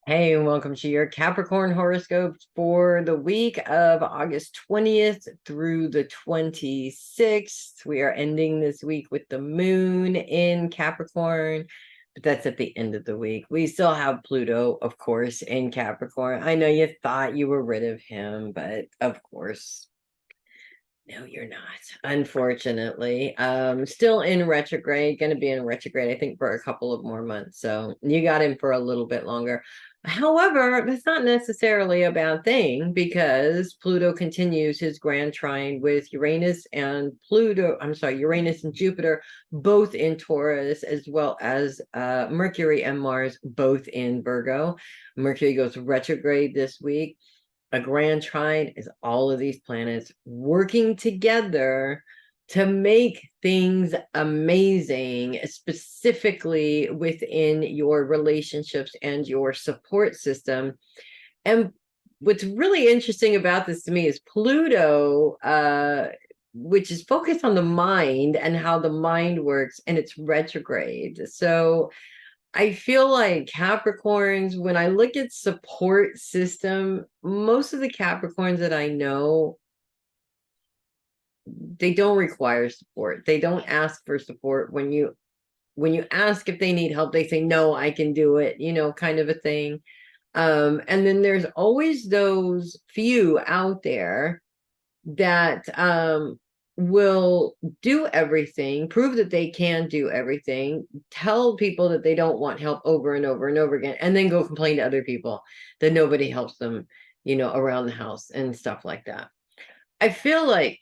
Hey, and welcome to your Capricorn horoscopes for the week of August 20th through the 26th. We are ending this week with the moon in Capricorn, but that's at the end of the week. We still have Pluto, of course, in Capricorn. I know you thought you were rid of him, but of course, no, you're not, unfortunately. Still in retrograde, going to be in retrograde, I think, for a couple of more months. So you got him for a little bit longer. However, that's not necessarily a bad thing because Pluto continues his grand trine with Uranus and Uranus and Jupiter, both in Taurus, as well as Mercury and Mars, both in Virgo. Mercury goes retrograde this week. A grand trine is all of these planets working together to make things amazing, specifically within your relationships and your support system. And what's really interesting about this to me is Pluto, which is focused on the mind and how the mind works, and it's retrograde. So I feel like Capricorns, when I look at support system, most of the Capricorns that I know, they don't require support. They don't ask for support. When you ask if they need help, they say, no, I can do it, kind of a thing. And then there's always those few out there that will do everything, prove that they can do everything, tell people that they don't want help over and over and over again, and then go complain to other people that nobody helps them, around the house and stuff like that. I feel like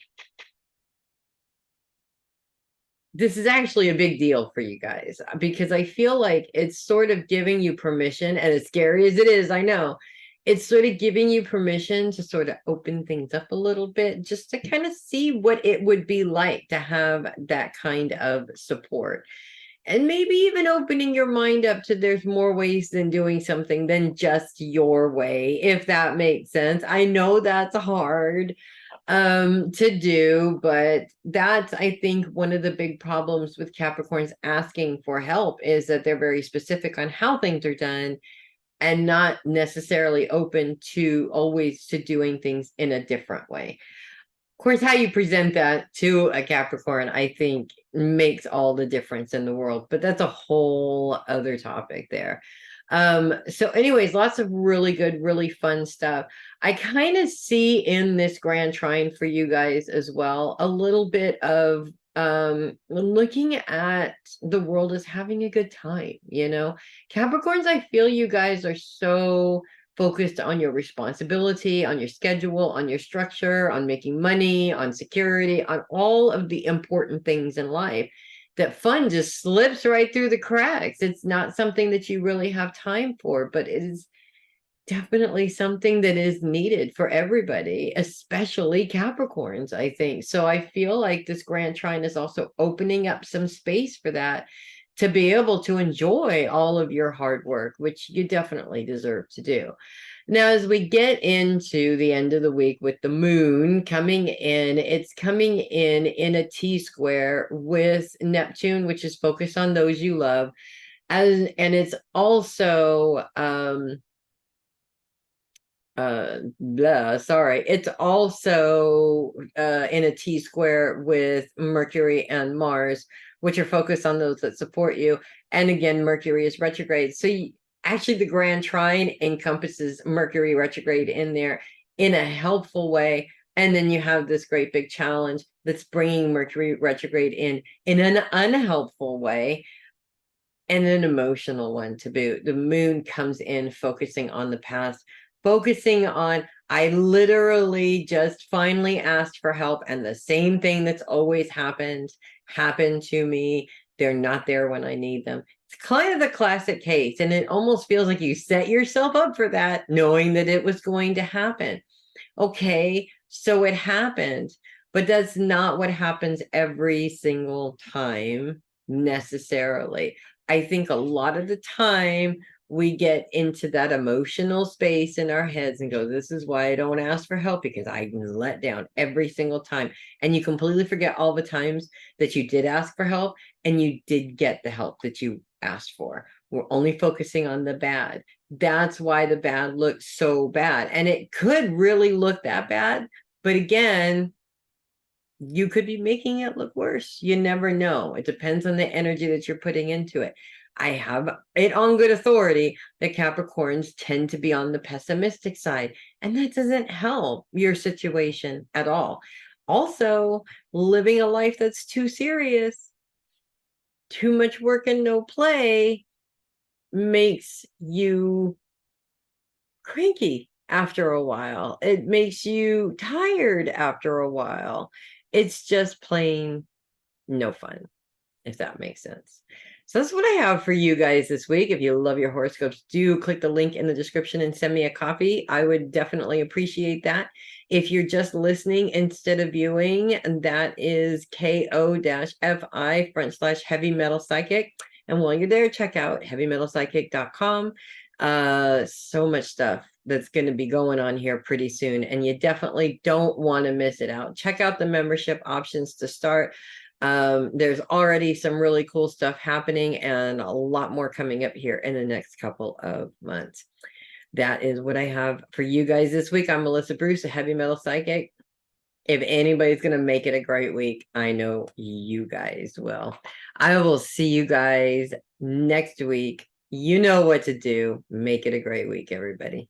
this is actually a big deal for you guys because I feel like it's sort of giving you permission, and as scary as it is, I know, it's sort of giving you permission to sort of open things up a little bit, just to kind of see what it would be like to have that kind of support. And maybe even opening your mind up to there's more ways than doing something than just your way, if that makes sense. I know that's hard to do, but that's, I think, one of the big problems with Capricorns asking for help is that they're very specific on how things are done and not necessarily open to always to doing things in a different way. Of course, how you present that to a Capricorn, I think, makes all the difference in the world, but that's a whole other topic there. So anyways, lots of really good, really fun stuff. I kind of see in this grand trine for you guys as well, a little bit of looking at the world as having a good time, Capricorns, I feel you guys are so focused on your responsibility, on your schedule, on your structure, on making money, on security, on all of the important things in life, that fun just slips right through the cracks. It's not something that you really have time for, but it is definitely something that is needed for everybody, especially Capricorns, I think. So I feel like this grand trine is also opening up some space for that, to be able to enjoy all of your hard work, which you definitely deserve to do. Now, as we get into the end of the week with the moon coming in, it's coming in a T square with Neptune, which is focused on those you love. And it's also it's also in a T square with Mercury and Mars, which are focused on those that support you. And again, Mercury is retrograde. So actually the grand trine encompasses Mercury retrograde in there in a helpful way. And then you have this great big challenge that's bringing Mercury retrograde in an unhelpful way, and an emotional one to boot. The moon comes in focusing on the past, focusing on, I literally just finally asked for help, and the same thing that's always happened to me. They're not there when I need them. It's kind of the classic case, and it almost feels like you set yourself up for that, knowing that it was going to happen. Okay, so it happened, but that's not what happens every single time necessarily. I think a lot of the time we get into that emotional space in our heads and go, this is why I don't ask for help, because I can let down every single time. And you completely forget all the times that you did ask for help and you did get the help that you asked for, We're only focusing on the bad. That's why the bad looks so bad. And it could really look that bad. But again, you could be making it look worse. You never know. It depends on the energy that you're putting into it. I have it on good authority that Capricorns tend to be on the pessimistic side, and that doesn't help your situation at all. Also, living a life that's too serious, too much work and no play makes you cranky after a while. It makes you tired after a while. It's just plain no fun, if that makes sense. So that's what I have for you guys this week. If you love your horoscopes, do click the link in the description and send me a copy. I would definitely appreciate that. If you're just listening instead of viewing, that is ko-fi/heavy metal psychic. And while you're there, check out heavymetalpsychic.com. So much stuff that's going to be going on here pretty soon, and you definitely don't want to miss it out. Check out the membership options to start. There's already some really cool stuff happening and a lot more coming up here in the next couple of months. That is what I have for you guys this week. I'm Melissa Bruce, a heavy metal psychic. If anybody's going to make it a great week, I know you guys will. I will see you guys next week. You know what to do. Make it a great week, everybody.